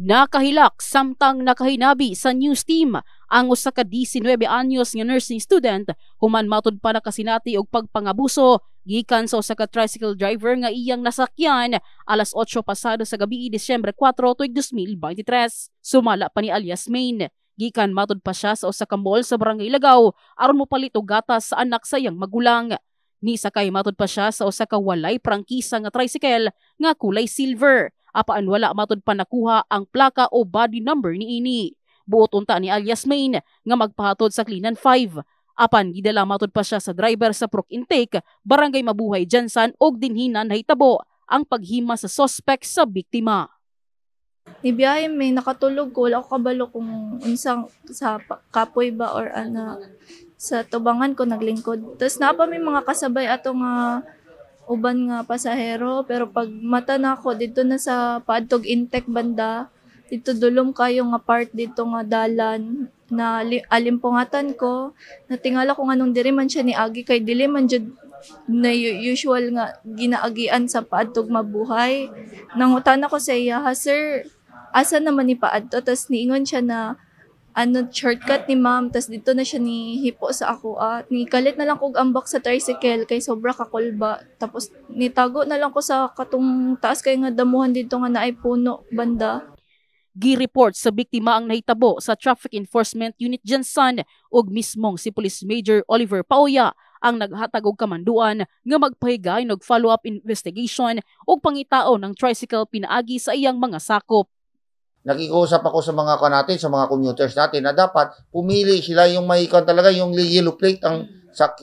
Nakahilak samtang nakahinabi sa news team ang usa ka 19 anyos nga nursing student human matud pa na kasinati og pagpangabuso gikan sa usa ka tricycle driver nga iyang nasakyan alas 8 pasado sa gabi Disyembre 4, 2023. Sumala pa ni alias Main. Gikan matud pa siya sa usa ka mall sa Barangay Lagaw aron mopalit og gatas sa anak sa iyang magulang. Ni sakay matud pa siya sa usa ka walay prangkisa nga tricycle nga kulay silver. Apaan wala matud pa nakuha ang plaka o body number ni ini. Buot unta ni alias Main nga magpahatod sa Klinan 5. Apan gidala matud pa siya sa driver sa Proc Intake, Barangay Mabuhay Jansan og dinhinan nahitabo ang paghima sa suspect sa biktima. Nibiyahe may nakatulog ko, wala ko kabalo kung unsang sa kapoy ba or ana sa tubangan ko naglingkod. Tapos napa may mga kasabay ato nga uban nga pasahero, pero pag mata na ako dito na sa Padtog Intake banda, dito dulom kayo nga part dito nga dalan na alimpungatan ko, natingala ko nganong diri man siya ni agi kay dili man jud na usual nga ginaagian sa Padtog Mabuhay. Nangutan ako sa iya, sir, asa naman ni paadto? Tapos niingon siya na shortcut ni ma'am, tas dito na siya ni hipo sa ako. Ni kalit na lang kog ambak sa tricycle kay sobra kakulba. Tapos nitago na lang ko sa katong taas kay nga damuhan dito nga naay puno banda. Gi-report sa biktima ang nahitabo sa Traffic Enforcement Unit Jansan ug mismong si Police Major Oliver Pauya ang naghatag og kamanduan nga magpahigay og follow-up investigation ug pangitao ng tricycle pinaagi sa iyang mga sakop. Nakikiusap ako sa mga natin, sa mga commuters natin na dapat pumili sila yung may talaga yung yellow plate ang sa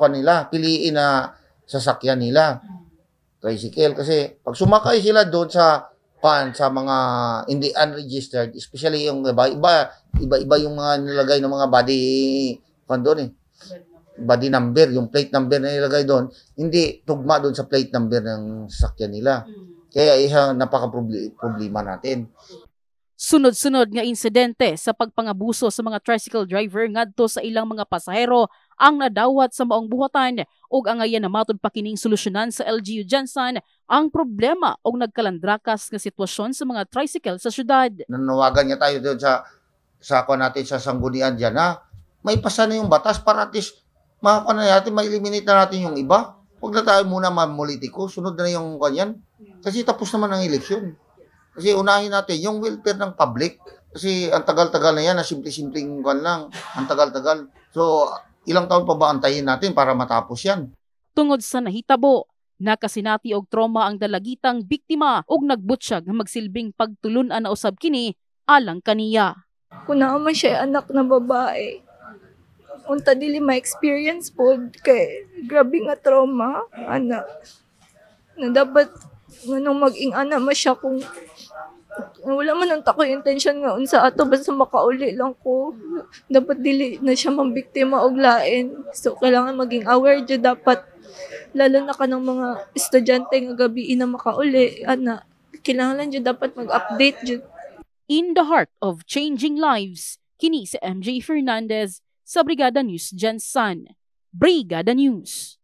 kanila, piliin na sasakyan nila. Tricycle kasi pag sumakay sila doon sa mga hindi unregistered, especially yung iba yung mga nilagay ng mga body doon body number, yung plate number na nilagay doon, hindi tugma doon sa plate number ng sasakyan nila. Kaya isang napaka-problema natin. Sunod-sunod nga insidente sa pagpangabuso sa mga tricycle driver ngadto sa ilang mga pasahero ang nadawat sa maong buhatan ug angayan na matud pa kining solusyonan sa LGU Jansan ang problema og nagkalandrakas nga sitwasyon sa mga tricycle sa syudad. Nanawagan niya tayo doon sa natin sa sanggunian diyan na may pasa na yung batas para at least natin, ma-eliminate na natin yung iba. Huwag na tayo muna mamulitiko, sunod na yung kanyan. Kasi tapos naman ang eleksyon. Kasi unahin natin yung welfare ng public. Kasi ang tagal-tagal na yan, na simple-simpleng kan lang. Ang tagal-tagal. So, ilang taon pa ba antayin natin para matapos yan? Tungod sa nahitabo, nakasinati og trauma ang dalagitang biktima ug nagbutsyag nga magsilbing pagtulunan na usab kini alang kaniya. Kung naman siya anak na babae, unta dili ma-experience po kay grabe nga trauma anak na dapat nganong maging ana ma siya kung wala man ang takoy intention nga unsa ato basta makauli lang ko, dapat dili na siya mambiktima og lain. So kailangan maging aware jud dapat, lalo na kanang mga estudyante nga gabi na makauli ana, kailangan jud dapat mag-update jud. In the heart of changing lives, kini si MJ Fernandez sa Brigada News Jansan. Brigada News.